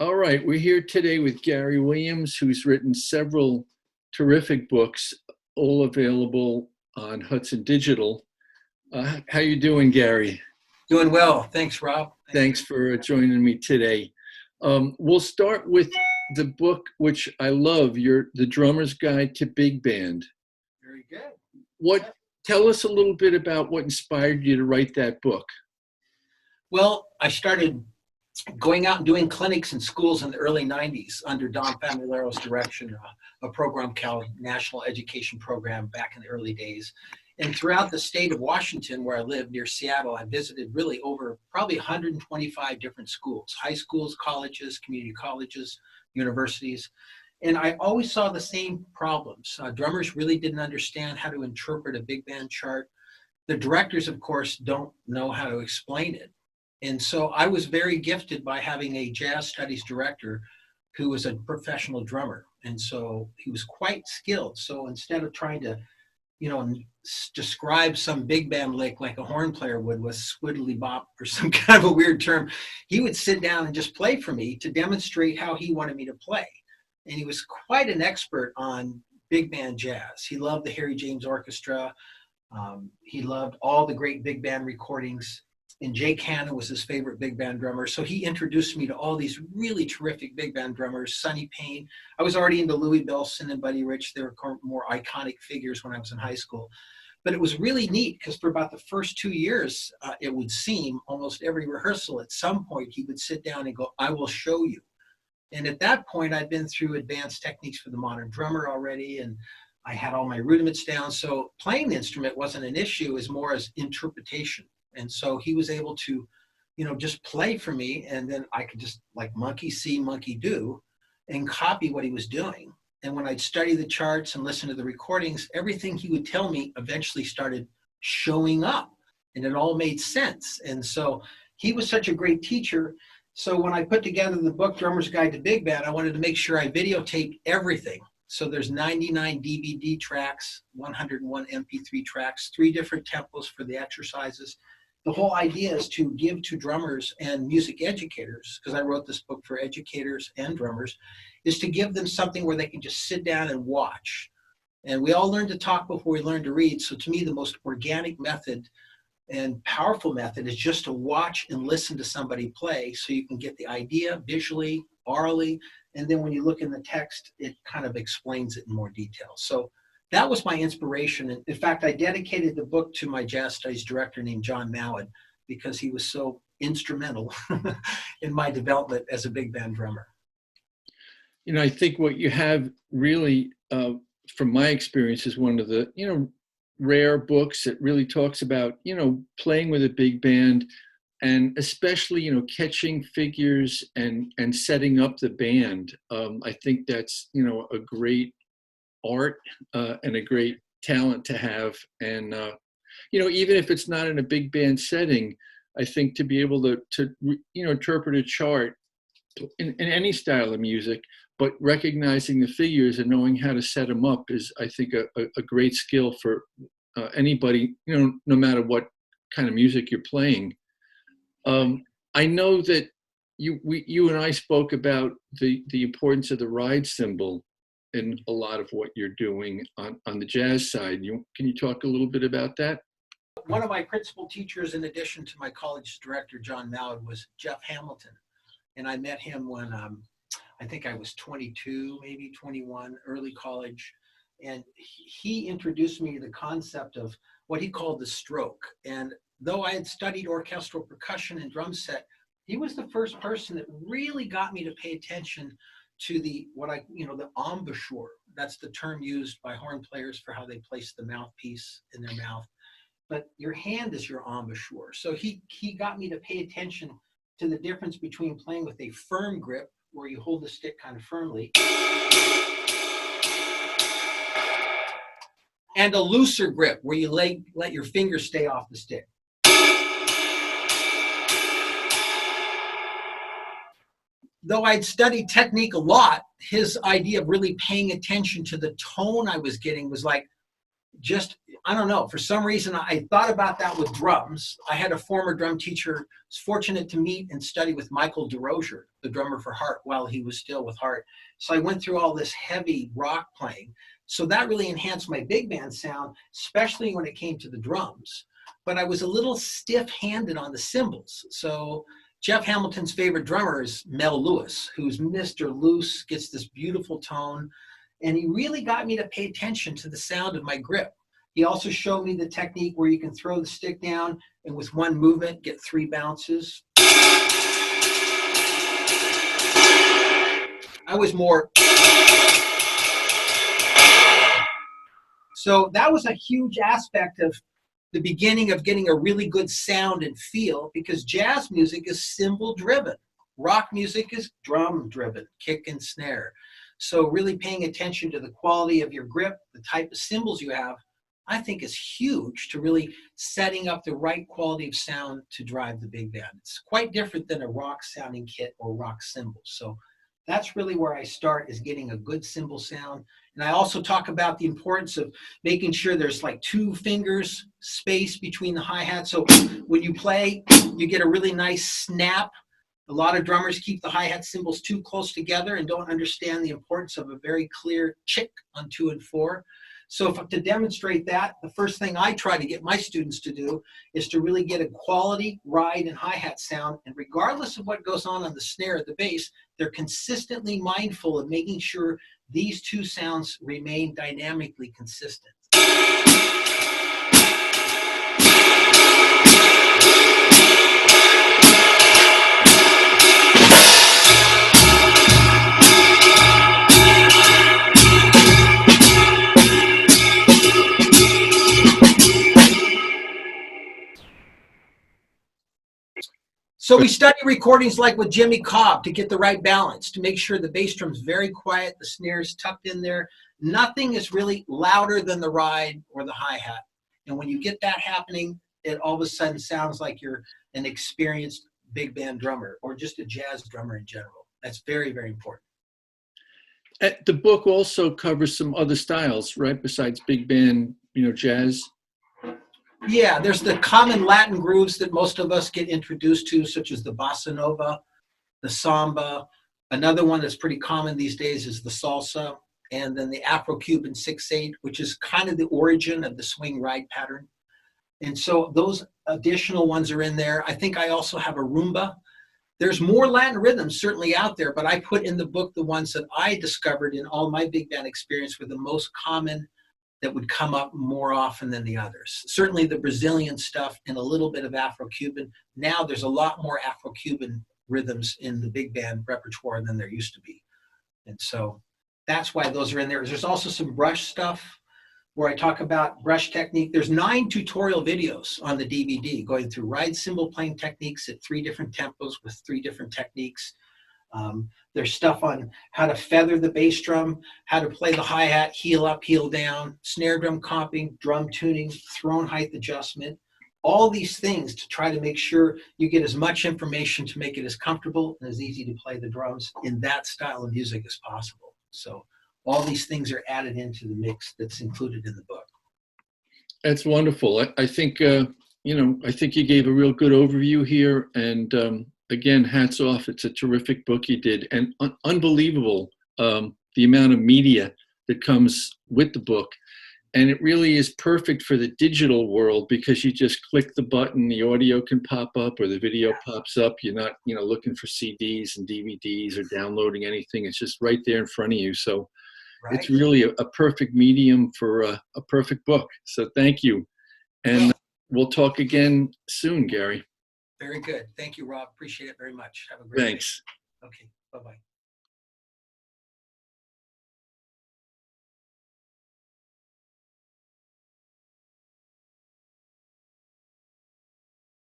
All right, we're here today with Garey Williams, who's written several terrific books, all available on Hudson Digital. How you doing, Garey? Doing well. Thanks, Rob. Thank you. Thanks for joining me today. We'll start with the book, which I love, The Drummer's Guide to Big Band. Very good. What? Tell us a little bit about what inspired you to write that book. Well, I started going out and doing clinics in schools in the early 90s under Don Familero's direction, a program called National Education Program back in the early days. And throughout the state of Washington, where I live near Seattle, I visited really over probably 125 different schools, high schools, colleges, community colleges, universities. And I always saw the same problems. Drummers really didn't understand how to interpret a big band chart. The directors, of course, don't know how to explain it. And so I was very gifted by having a jazz studies director who was a professional drummer. And so he was quite skilled. So instead of trying to, describe some big band lick like a horn player would with swiddly bop or some kind of a weird term, he would sit down and just play for me to demonstrate how he wanted me to play. And he was quite an expert on big band jazz. He loved the Harry James Orchestra. He loved all the great big band recordings. And Jake Hanna was his favorite big band drummer. So he introduced me to all these really terrific big band drummers, Sonny Payne. I was already into Louis Bellson and Buddy Rich. They were more iconic figures when I was in high school. But it was really neat because for about the first 2 years, it would seem almost every rehearsal at some point, he would sit down and go, I will show you. And at that point, I'd been through advanced techniques for the modern drummer already, and I had all my rudiments down. So playing the instrument wasn't an issue as more as interpretation. And so he was able to, just play for me. And then I could just like monkey see, monkey do, and copy what he was doing. And when I'd study the charts and listen to the recordings, everything he would tell me eventually started showing up and it all made sense. And so he was such a great teacher. So when I put together the book, Drummer's Guide to Big Band, I wanted to make sure I videotaped everything. So there's 99 DVD tracks, 101 MP3 tracks, 3 different tempos for the exercises. The whole idea is to give to drummers and music educators, because I wrote this book for educators and drummers, is to give them something where they can just sit down and watch. And we all learn to talk before we learn to read. So to me, the most organic method and powerful method is just to watch and listen to somebody play so you can get the idea visually, orally, and then when you look in the text, it kind of explains it in more detail. So that was my inspiration. And in fact, I dedicated the book to my jazz studies director named John Mallard because he was so instrumental in my development as a big band drummer. I think what you have really, from my experience, is one of the, rare books that really talks about, playing with a big band and especially, catching figures and setting up the band. I think that's, a great art and a great talent to have. And, even if it's not in a big band setting, I think to be able to interpret a chart in any style of music, but recognizing the figures and knowing how to set them up is, I think, a great skill for anybody, no matter what kind of music you're playing. I know that you and I spoke about the importance of the ride cymbal in a lot of what you're doing on the jazz side. Can you talk a little bit about that? One of my principal teachers, in addition to my college director, John Mallard, was Jeff Hamilton. And I met him when I think I was 22, maybe 21, early college. And he introduced me to the concept of what he called the stroke. And though I had studied orchestral percussion and drum set, he was the first person that really got me to pay attention to the embouchure. That's the term used by horn players for how they place the mouthpiece in their mouth. But your hand is your embouchure. So he got me to pay attention to the difference between playing with a firm grip, where you hold the stick kind of firmly, and a looser grip, where you let your fingers stay off the stick. Though I'd studied technique a lot, his idea of really paying attention to the tone I was getting was like, just, I don't know, for some reason I thought about that with drums. I had a former drum teacher, was fortunate to meet and study with Michael DeRozier, the drummer for Heart, while he was still with Heart. So I went through all this heavy rock playing. So that really enhanced my big band sound, especially when it came to the drums. But I was a little stiff-handed on the cymbals. So Jeff Hamilton's favorite drummer is Mel Lewis, who's Mr. Loose, gets this beautiful tone. And he really got me to pay attention to the sound of my grip. He also showed me the technique where you can throw the stick down and with one movement get 3 bounces. I was more. So that was a huge aspect of the beginning of getting a really good sound and feel, because jazz music is cymbal driven. Rock music is drum driven, kick and snare. So really paying attention to the quality of your grip, the type of cymbals you have, I think is huge to really setting up the right quality of sound to drive the big band. It's quite different than a rock sounding kit or rock cymbals. So that's really where I start, is getting a good cymbal sound. And I also talk about the importance of making sure there's like 2 fingers space between the hi-hat. So when you play, you get a really nice snap. A lot of drummers keep the hi-hat cymbals too close together and don't understand the importance of a very clear chick on 2 and 4. So to demonstrate that, the first thing I try to get my students to do is to really get a quality ride and hi-hat sound. And regardless of what goes on the snare or the bass, they're consistently mindful of making sure these 2 sounds remain dynamically consistent. So we study recordings like with Jimmy Cobb to get the right balance, to make sure the bass drum's very quiet, the snare's tucked in there. Nothing is really louder than the ride or the hi-hat. And when you get that happening, it all of a sudden sounds like you're an experienced big band drummer or just a jazz drummer in general. That's very, very important. The book also covers some other styles, right? Besides big band, jazz. Yeah, there's the common Latin grooves that most of us get introduced to, such as the bossa nova, the samba. Another one that's pretty common these days is the salsa, and then the Afro-Cuban 6/8, which is kind of the origin of the swing ride pattern. And so those additional ones are in there. I think I also have a rumba. There's more Latin rhythms certainly out there, but I put in the book the ones that I discovered in all my big band experience were the most common, that would come up more often than the others. Certainly the Brazilian stuff and a little bit of Afro-Cuban. Now there's a lot more Afro-Cuban rhythms in the big band repertoire than there used to be. And so that's why those are in there. There's also some brush stuff where I talk about brush technique. There's 9 tutorial videos on the DVD going through ride cymbal playing techniques at 3 different tempos with 3 different techniques. There's stuff on how to feather the bass drum, how to play the hi-hat, heel up, heel down, snare drum comping, drum tuning, throne height adjustment, all these things to try to make sure you get as much information to make it as comfortable and as easy to play the drums in that style of music as possible. So all these things are added into the mix that's included in the book. That's wonderful. I think, I think you gave a real good overview here, and again, hats off. It's a terrific book you did, and unbelievable the amount of media that comes with the book. And it really is perfect for the digital world because you just click the button, the audio can pop up or the video pops up. You're not, looking for CDs and DVDs or downloading anything. It's just right there in front of you. So It's really a perfect medium for a perfect book. So thank you. And we'll talk again soon, Garey. Very good. Thank you, Rob. Appreciate it very much. Have a great day. Thanks. Okay. Bye-bye.